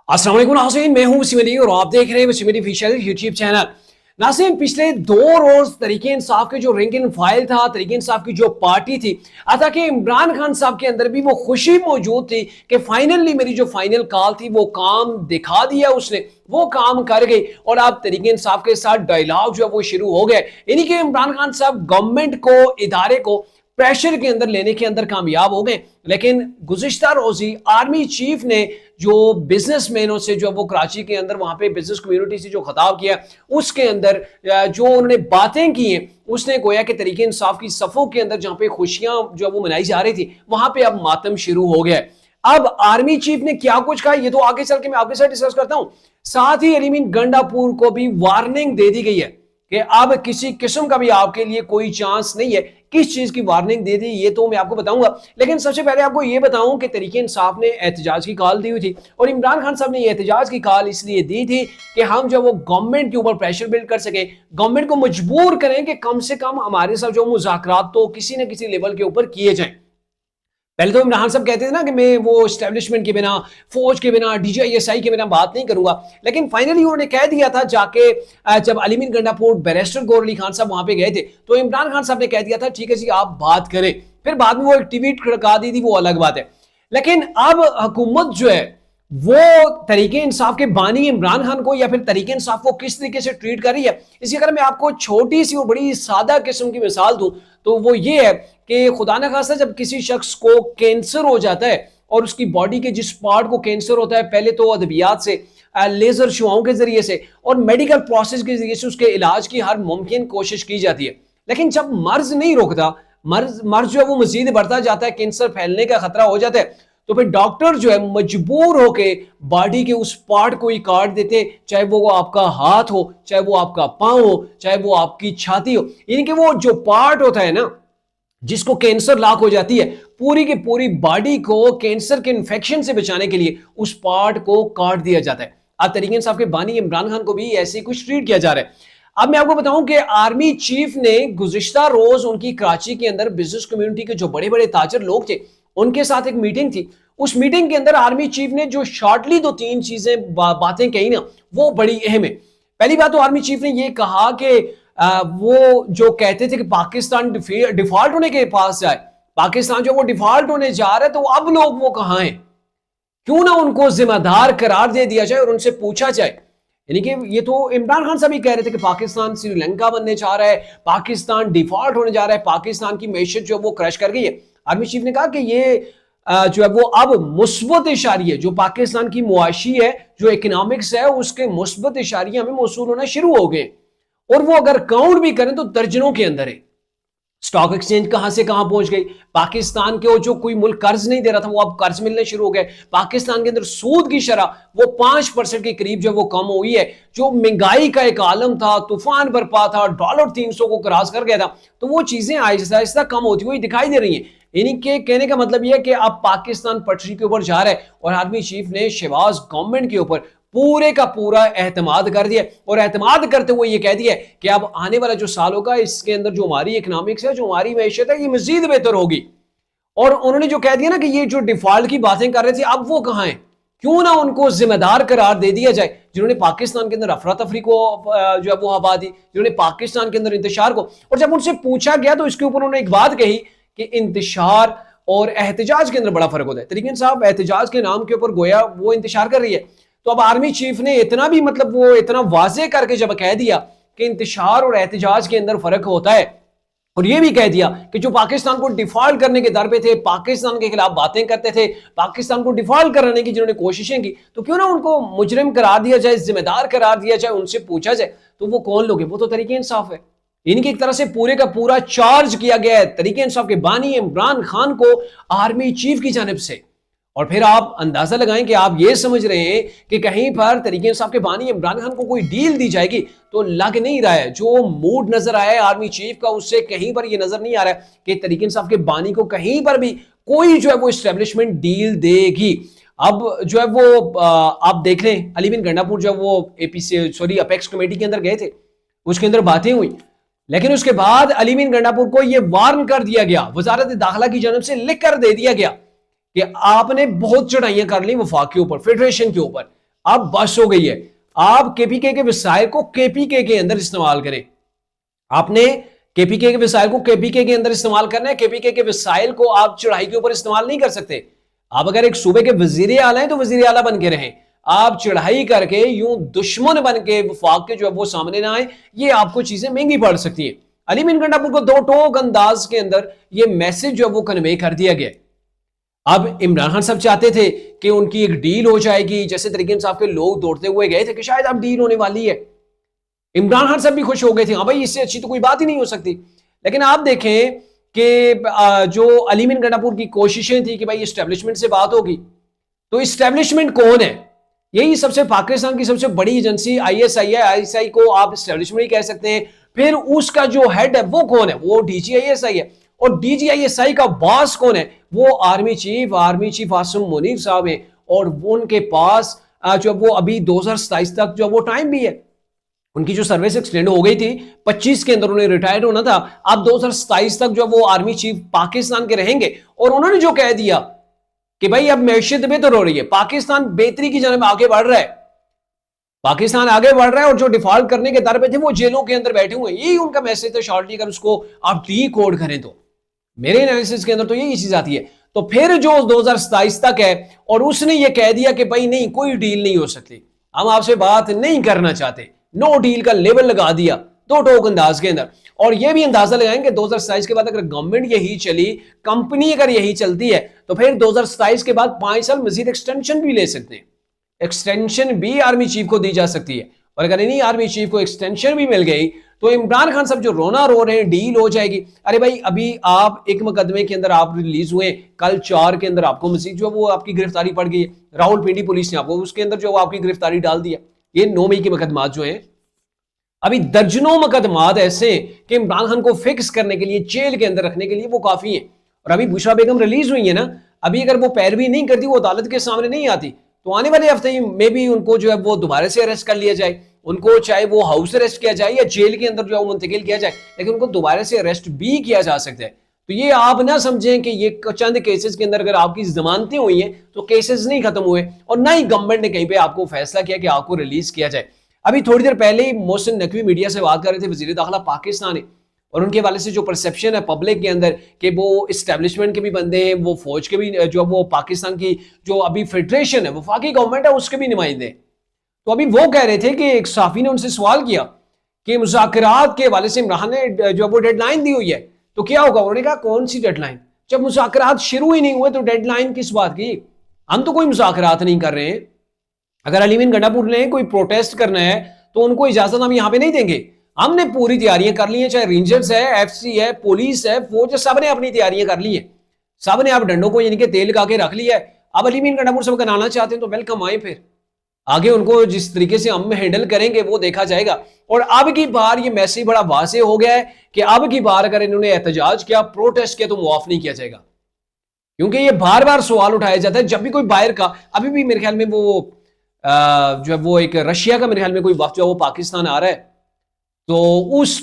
अस्सलाम वालेकुम नाज़रीन, मैं हूं वसीम अली और आप देख रहे हैं Wasim Ali official YouTube channel. नाज़रीन, पिछले 2 रोज तरीके इंसाफ के जो रैंक एंड फाइल था, तरीके इंसाफ की जो पार्टी थी, हालांकि इमरान खान साहब के अंदर भी वो खुशी मौजूद थी कि फाइनली मेरी जो फाइनल कॉल थी वो काम दिखा दिया, उसने वो काम कर गई और अब तरीके इंसाफ के साथ डायलॉग जो है वो शुरू हो गया। यानी कि इमरान खान साहब गवर्नमेंट को, इदारे को प्रेशर के अंदर लेने के अंदर कामयाब हो गए। लेकिन गुज़िश्ता रोजी आर्मी चीफ ने जो बिजनेसमैनों से, जो वो कराची के अंदर वहां पे बिजनेस कम्युनिटी से जो खिताब किया, उसके अंदर जो उन्होंने बातें की हैं, उसने गोया कि तरीके इंसाफ की सफ़ों के अंदर जहां पे खुशियां जो वो मनाई जा रही थी, वहां पे अब मातम शुरू हो गया। अब आर्मी चीफ ने क्या कुछ कहा ये तो आगे चल के मैं आपके साथ डिस्कस करता हूं। साथ ही अलीमीन गंडापुर को भी वार्निंग दे दी गई है कि अब किसी किस्म का भी आपके लिए कोई चांस नहीं है। किस चीज की वार्निंग दे दी ये तो मैं आपको बताऊंगा, लेकिन सबसे पहले आपको ये बताऊं कि तरीके इंसाफ ने एहतजाज की कॉल दी हुई थी और इमरान खान साहब ने ये एहतजाज की कॉल इसलिए दी थी कि हम जो वो गवर्नमेंट के ऊपर प्रेशर बिल्ड कर सके, गवर्नमेंट को मजबूर करें कि कम से कम हमारे साथ जो मुज़ाकरात तो किसी न किसी लेवल के ऊपर किए जाएं। पहले तो इमरान साहब कहते थे ना कि मैं वो एस्टेब्लिशमेंट के बिना, फौज के बिना, DJISI के बिना बात नहीं करूंगा, लेकिन फाइनली उन्होंने कह दिया था जाके, जब अलीमीन गंडापुर बैरिस्टर गौहर अली खान साहब वहां पे गए थे तो इमरान खान साहब ने कह दिया था ठीक है जी आप बात करें। फिर बाद में वो एक ट्वीट खड़का दी थी, वो अलग बात है। लेकिन अब हुकूमत जो है वो तरीके इंसाफ के बानी इमरान खान को या फिर तरीके इंसाफ को किस तरीके से ट्रीट कर रही है, इसी अगर मैं आपको छोटी सी और बड़ी सादा किस्म की मिसाल दूं तो वो ये है कि खुदा न खास्ता जब किसी शख्स को कैंसर हो जाता है और उसकी बॉडी के जिस पार्ट को कैंसर होता है, पहले तो अद्वियात से, लेजर शुआओं के जरिए से और मेडिकल प्रोसेस के जरिए से उसके इलाज की हर मुमकिन कोशिश की जाती है, लेकिन जब मर्ज नहीं रुकता, मर्ज जो है वो मजीद बढ़ता जाता है, कैंसर फैलने का खतरा हो जाता है, तो फिर डॉक्टर जो है मजबूर होके बॉडी के उस पार्ट को ही काट देते, चाहे वो आपका हाथ हो, चाहे वो आपका पांव हो, चाहे वो आपकी छाती हो। यानी कि वो जो पार्ट होता है ना जिसको कैंसर लाक हो जाती है, पूरी की पूरी बॉडी को कैंसर के इन्फेक्शन से बचाने के लिए उस पार्ट को काट दिया जाता है। अब तरीके इंसाफ के बानी इमरान खान को भी ऐसे कुछ ट्रीट किया जा रहा है। अब मैं आपको बताऊं कि आर्मी चीफ ने गुज़िश्ता रोज उनकी कराची के अंदर बिजनेस कम्युनिटी के जो बड़े बड़े ताजर लोग थे उनके साथ एक मीटिंग थी। उस मीटिंग के अंदर आर्मी चीफ ने जो शॉर्टली 2-3 चीजें बातें कही ना वो बड़ी अहम है। पहली बात तो आर्मी चीफ ने ये कहा कि वो जो कहते थे कि पाकिस्तान डिफॉल्ट होने के पास जाए, पाकिस्तान जो वो डिफॉल्ट होने जा रहा है, तो अब लोग वो कहां हैं, क्यों ना उनको जिम्मेदार करार दे दिया जाए और उनसे पूछा जाए। यानी कि ये तो इमरान खान साहब ही कह रहे थे कि पाकिस्तान श्रीलंका बनने जा रहा है, पाकिस्तान डिफॉल्ट होने जा रहा है, पाकिस्तान की मैशत जो वो क्रश कर गई है। आर्मी चीफ ने कहा कि ये जो है वो अब मुस्बत इशारिये जो पाकिस्तान की मुआशी है, जो इकोनॉमिक्स है, उसके मुस्बत इशारिये हमें मौसूल होना शुरू हो गए और वो अगर काउंट भी करें तो दर्जनों के अंदर है। स्टॉक एक्सचेंज कहां से कहां पहुंच गई, पाकिस्तान के जो कोई मुल्क कर्ज नहीं दे रहा था वो अब कर्ज मिलने शुरू हो गए, पाकिस्तान के अंदर सूद की शरह वो 5% के करीब जो वो कम हुई है, जो महंगाई का एक आलम था, तूफान बरपा था, डॉलर 300 को क्रॉस कर गया था, तो वो चीजें आहिस्ता आहिस्ता कम होती हुई दिखाई दे रही हैं। यानी कि कहने का मतलब यह है कि अब पाकिस्तान पटरी के ऊपर जा रहा है और आर्मी चीफ ने शहबाज गवर्नमेंट के ऊपर पूरे का पूरा एहतमाद कर दिया और एहतमाद करते हुए ये कह दिया कि अब आने वाला जो साल होगा इसके अंदर जो हमारी इकोनॉमिक्स है, जो हमारी मैशत है, ये मजीद बेहतर होगी। और उन्होंने जो कह दिया ना कि ये जो डिफॉल्ट की बातें कर रहे थे अब वो कहां हैं, क्यों ना उनको जिम्मेदार करार दे दिया जाए, जिन्होंने पाकिस्तान के अंदर अफरा तफरी को जो है वो हवा दी, जिन्होंने पाकिस्तान के अंदर इंतशार को। और जब उनसे पूछा गया तो इसके ऊपर उन्होंने एक बात कही कि इंतशार और एहतजाज के अंदर बड़ा फर्क होता है। तरीके साहब एहतजाज के नाम के ऊपर गोया वो इंतशार कर रही है, तो अब आर्मी चीफ ने इतना भी मतलब वो इतना वाजे करके जब कह दिया कि इंतशार और एहतजाज के अंदर फर्क होता है और ये भी कह दिया कि जो पाकिस्तान को डिफॉल्ट करने के दर पे थे, पाकिस्तान के खिलाफ बातें करते थे, पाकिस्तान को डिफॉल्ट कराने की जिन्होंने कोशिशें की, तो क्यों ना उनको मुजरिम करार दिया जाए, जिम्मेदार करार दिया जाए, उनसे पूछा जाए। तो वो कौन लोग हैं, वो तो तरीके इंसाफ है। इनकी एक तरह से पूरे का पूरा चार्ज किया गया है तरीके इंसाफ के बानी इमरान खान को आर्मी चीफ की जानिब से। और फिर आप अंदाजा लगाएं कि आप ये समझ रहे हैं कि कहीं पर तरीके इंसाफ के बानी इमरान खान को कोई डील दी जाएगी, तो लग नहीं रहा है। जो मूड नजर आया है आर्मी चीफ का उससे कहीं पर ये नजर नहीं आ रहा है कि तरीके इंसाफ के बानी को कहीं पर भी कोई जो है वो एस्टेब्लिशमेंट डील देगी। अब जो है वो आप देख लें, अलीमीन गंडापुर जब वो अपेक्स कमेटी के अंदर गए थे, उसके अंदर बातें हुई, लेकिन उसके बाद अलीमीन गंडापुर को यह वार्न कर दिया गया, वजारत दाखिला की जानब से लिख कर दे दिया गया कि आपने बहुत चढ़ाइयां कर ली वफाक के ऊपर, फेडरेशन के ऊपर, अब बस हो गई है। आप केपीके के वसाइल को केपीके के अंदर इस्तेमाल करें। आपने केपीके के वसाइल को केपीके के अंदर इस्तेमाल करना है। केपीके के वसाइल को आप चढ़ाई के ऊपर इस्तेमाल नहीं कर सकते। आप अगर एक सूबे के वजीर आला हैं तो वजीर आला बन के रहें। आप चढ़ाई करके यूं दुश्मन बन के वफाक के जो है वो सामने ना आए, ये आपको चीजें महंगी पड़ सकती है। अली मीन गंडापुर को दो टोक अंदाज के अंदर ये मैसेज जो है वो कन्वे कर दिया गया। अब इमरान खान साहब चाहते थे कि उनकी एक डील हो जाएगी, जैसे तरीके इंसाफ के लोग दौड़ते हुए गए थे कि शायद अब डील होने वाली है। इमरान खान साहब भी खुश हो गए थे, हाँ भाई इससे अच्छी तो कोई बात ही नहीं हो सकती। लेकिन आप देखें कि जो अली मीन गंडापुर की कोशिशें थी कि भाई एस्टेब्लिशमेंट से बात होगी, तो एस्टेब्लिशमेंट कौन है? यही सबसे पाकिस्तान की सबसे बड़ी एजेंसी आईएसआई है। आईएसआई को आप एस्टेब्लिशमेंट ही कह सकते हैं। फिर उसका जो हेड है वो कौन है? वो डीजीआईएसआई है। और डीजीआईएसआई का बॉस कौन है? वो आर्मी चीफ आसिम मुनीर साहब है। और उनके पास जो वो अभी 2027 तक जो वो टाइम भी है। उनकी जो सर्विस एक्सटेंड हो गई थी 25 के अंदर, उन्हें रिटायर होना था। अब 2027 तक जो वो आर्मी चीफ पाकिस्तान के रहेंगे। और उन्होंने जो कह दिया कि भाई अब मैशियत बेहतर हो रही है, पाकिस्तान बेहतरी की जानब आगे बढ़ रहा है, पाकिस्तान आगे बढ़ रहा है, और जो डिफॉल्ट करने के दर पे थे वो जेलों के अंदर बैठे हुए हैं। यही उनका मैसेज था शॉर्टली, अगर उसको आप डी कोड करें तो मेरे एनालिसिस के अंदर तो यही चीज आती है। तो फिर जो 2027 तक है, और उसने ये कह दिया कि भाई नहीं, कोई डील नहीं हो सकती, हम आपसे बात नहीं करना चाहते, नो डील का लेवल लगा दिया दो टोक अंदाज के अंदर। और यह भी अंदाजा लगाएंगे 2027 के बाद अगर गवर्नमेंट यही चली, कंपनी अगर यही चलती है, तो फिर 2027 के बाद 5 साल मजीद एक्सटेंशन भी ले सकते हैं। एक्सटेंशन भी आर्मी चीफ को दी जा सकती है। और अगर इन्हीं आर्मी चीफ को एक्सटेंशन भी मिल गई तो इमरान खान साहब जो रोना रो रहे हैं डील हो जाएगी। अरे भाई अभी आप एक मुकदमे के अंदर आप रिलीज हुए, कल 4 के अंदर आपको मजीद जो वो आपकी गिरफ्तारी पड़ गई है। रावलपिंडी पुलिस ने आपको उसके अंदर जो आपकी गिरफ्तारी डाल दिया। ये 9 मई के मुकदमात जो हैं, अभी दर्जनों मुकदमात ऐसे कि इमरान खान को फिक्स करने के लिए, जेल के अंदर रखने के लिए वो काफी है। और अभी बुशरा बेगम रिलीज हुई है ना, अभी अगर वो पैरवी नहीं करती, वो अदालत के सामने नहीं आती, तो आने वाले हफ्ते में भी उनको जो है वो दोबारा से अरेस्ट कर लिया जाए। उनको चाहे वो हाउस अरेस्ट किया जाए या जेल के अंदर जो है वो मुंतकिल किया जाए, लेकिन उनको दोबारा से अरेस्ट भी किया जा सकता है। तो ये आप ना समझें कि ये चंद केसेस के अंदर अगर आपकी जमानतें हुई हैं तो केसेस नहीं खत्म हुए, और ना ही गवर्नमेंट ने कहीं पे आपको फैसला किया कि आपको रिलीज किया जाए। अभी थोड़ी देर पहले ही मोहसिन नकवी मीडिया से बात कर रहे थे, वजीर दाखिला पाकिस्तान है, और उनके वाले से जो परसेप्शन है पब्लिक के अंदर कि वो इस्टेब्लिशमेंट के भी बंदे हैं, वो फौज के भी, जो वो पाकिस्तान की जो अभी फेडरेशन है, वफाकी गवर्नमेंट है, उसके भी नुमाइंदे। तो अभी वो कह रहे थे कि एक साफी ने उनसे सवाल किया कि मुज़ाकरात के वाले से इमरान ने जो वो डेडलाइन दी हुई है, तो क्या होगा? उन्होंने कहा कौन सी डेडलाइन? जब मुज़ाकरात शुरू ही नहीं हुए तो डेडलाइन किस बात की? हम तो कोई मुज़ाकरात नहीं कर रहे हैं। अगर अली मीन गंडापुर ने कोई प्रोटेस्ट करना है तो उनको इजाजत हम यहां पे नहीं देंगे। हमने पूरी तैयारियां कर ली हैं, चाहे रेंजर्स है, एफसी है, पुलिस है, फौज है, सब ने अपनी तैयारियां कर ली है। सब ने आप डंडों को यानी कि तेल लगा के रख लिया है। अब अली मीन गंडापुर सब बनाना चाहते हैं तो वेलकम आए, फिर आगे उनको जिस तरीके से हम हैंडल करेंगे वो देखा जाएगा। और अब की बार ये मैसेज बड़ा वाज़ेह हो गया है कि अब की बार अगर इन्होंने एहतजाज किया, प्रोटेस्ट किया, तो मुआफ नहीं किया जाएगा। क्योंकि ये बार बार सवाल उठाया जाता है जब भी कोई बाहर का, अभी भी मेरे ख्याल में वो जो है वो एक रशिया का मेरे ख्याल में कोई वक्त जो है वो पाकिस्तान आ रहा है, तो उस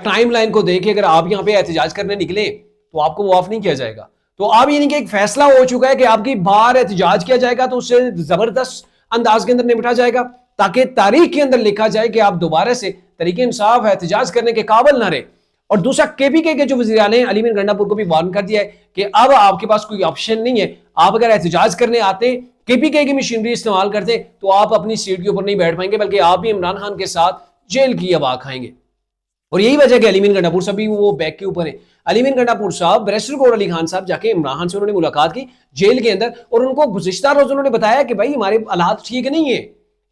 टाइमलाइन को देख के अगर आप यहाँ पे एहतजाज करने निकले तो आपको मुआफ नहीं किया जाएगा। तो अब यानी कि एक फैसला हो चुका है कि आपकी बार एहतजाज किया जाएगा तो उससे जबरदस्त अंदाज के अंदर निपटा जाएगा, ताकि तारीख के अंदर लिखा जाए कि आप दोबारा से तरीके इंसाफ एहतजाज करने के काबिल ना रहे। और दूसरा, केपीके के जो वज़ीर आला हैं अली मीन गंडापुर को भी वार्न कर दिया है कि अब आपके पास कोई ऑप्शन नहीं है। आप अगर एहतजाज करने आते, केपीके की मशीनरी इस्तेमाल करते, तो आप अपनी सीट के ऊपर नहीं बैठ पाएंगे, बल्कि आप भी इमरान खान के साथ जेल की हवा खाएंगे। और यही वजह कि अली मीन गंडापुर साहब भी वो बैक के ऊपर है। अली मीन गंडापुर साहब, बैरिस्टर गौहर अली खान साहब जाके इमरान खान से उन्होंने मुलाकात की जेल के अंदर, और उनको गुज़िश्ता रोज उन्होंने बताया कि भाई हमारे हालात ठीक नहीं है,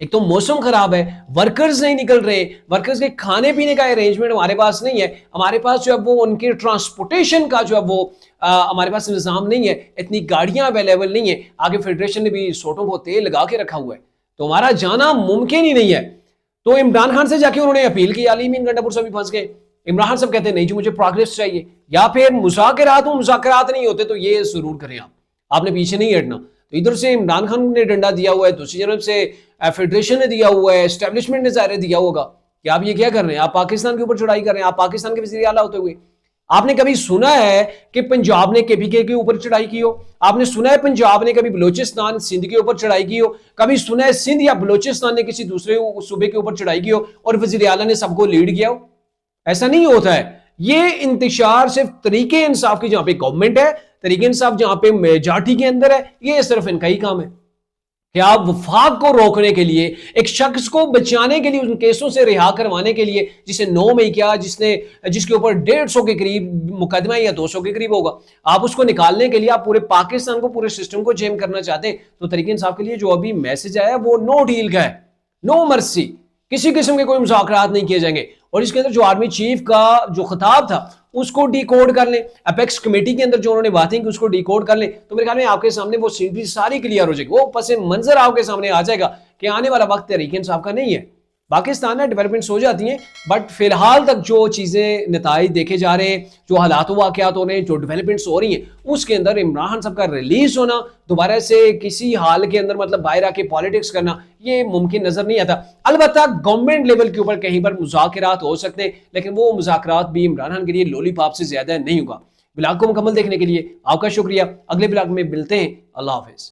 एक तो मौसम खराब है, वर्कर्स नहीं निकल रहे, वर्कर्स के खाने पीने का अरेंजमेंट हमारे पास नहीं है, हमारे पास जो है वो उनके ट्रांसपोर्टेशन का जो है वो हमारे पास निज़ाम नहीं है, इतनी गाड़ियां अवेलेबल नहीं है, आगे फेडरेशन ने भी सोटों को तेल लगा के रखा हुआ है, तो हमारा जाना मुमकिन ही नहीं है। तो इमरान खान से जाके उन्होंने अपील की, अली मीन गंडापुर साहब भी फंस गए। इमरान खान साहब कहते हैं नहीं जी, मुझे प्रोग्रेस चाहिए, या फिर मुज़ाकरात नहीं होते तो ये जरूर करें, आपने पीछे नहीं हटना। तो इधर से इमरान खान ने डंडा दिया हुआ है, दूसरी तरफ से फेडरेशन ने दिया हुआ है, एस्टेब्लिशमेंट ने ज़ाहिर दिया होगा कि आप ये क्या कर रहे हैं, आप पाकिस्तान के ऊपर चढ़ाई कर रहे हैं, आप पाकिस्तान के वज़ीर आला होते हुए आपने कभी सुना है कि पंजाब ने केपीके के ऊपर चढ़ाई की हो? आपने सुना है पंजाब ने कभी बलूचिस्तान सिंध के ऊपर चढ़ाई की हो? कभी सुना है सिंध या बलूचिस्तान ने किसी दूसरे सूबे के ऊपर चढ़ाई की हो और वजीर आला ने सबको लीड किया हो? ऐसा नहीं होता है। ये इंतशार सिर्फ तरीके इंसाफ की जहां पे गवर्नमेंट है, तरीके इंसाफ जहां पे मेजॉरिटी के अंदर है, ये सिर्फ इनका ही काम है कि आप वफाक को रोकने के लिए, एक शख्स को बचाने के लिए, उन केसों से रिहा करवाने के लिए जिसे 9 मई किया, जिसके ऊपर 150 के करीब मुकदमा या 200 के करीब होगा, आप उसको निकालने के लिए आप पूरे पाकिस्तान को, पूरे सिस्टम को जेम करना चाहते हैं। तो तरीके इंसाफ के लिए जो अभी मैसेज आया वो नो डील का है, नो मर्सी, किसी किस्म के कोई मुज़ाकरात नहीं किए जाएंगे। और इसके अंदर जो आर्मी चीफ का जो खिताब था उसको डिकोड कर लें, अपेक्स कमेटी के अंदर जो उन्होंने बातें की उसको डिकोड कर लें, तो मेरे ख्याल में आपके सामने वो सीनरी सारी क्लियर हो जाएगी, वो पसे मंजर आपके सामने आ जाएगा कि आने वाला वक्त तहरीक इंसाफ का नहीं है। पाकिस्तान में डेवलपमेंट्स हो जाती हैं, बट फिलहाल तक जो चीज़ें नताइज देखे जा रहे हैं, जो हालात वाक़यात हो रहे हैं, जो डेवलपमेंट्स हो रही हैं, उसके अंदर इमरान खान साहब का रिलीज होना, दोबारा से किसी हाल के अंदर मतलब बाहर आके पॉलिटिक्स करना, ये मुमकिन नजर नहीं आता। अलबत्ता गवर्नमेंट लेवल के ऊपर कहीं पर मुज़ाकरात हो सकते हैं, लेकिन वो मुज़ाकरात भी इमरान खान के लिए लॉलीपॉप से ज्यादा नहीं होगा। ब्लॉग को मुकम्मल देखने के लिए आपका शुक्रिया। अगले ब्लॉग में मिलते हैं। अल्लाह हाफिज।